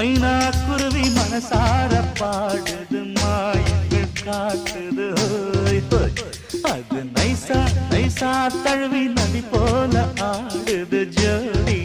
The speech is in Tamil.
மைனா குருவி மனசார பாடுது மாயங்கள் காட்டுது ஹோய் ஹோய். அது நைசா நைசா தழுவி நதி போல ஆடுது ஜோடி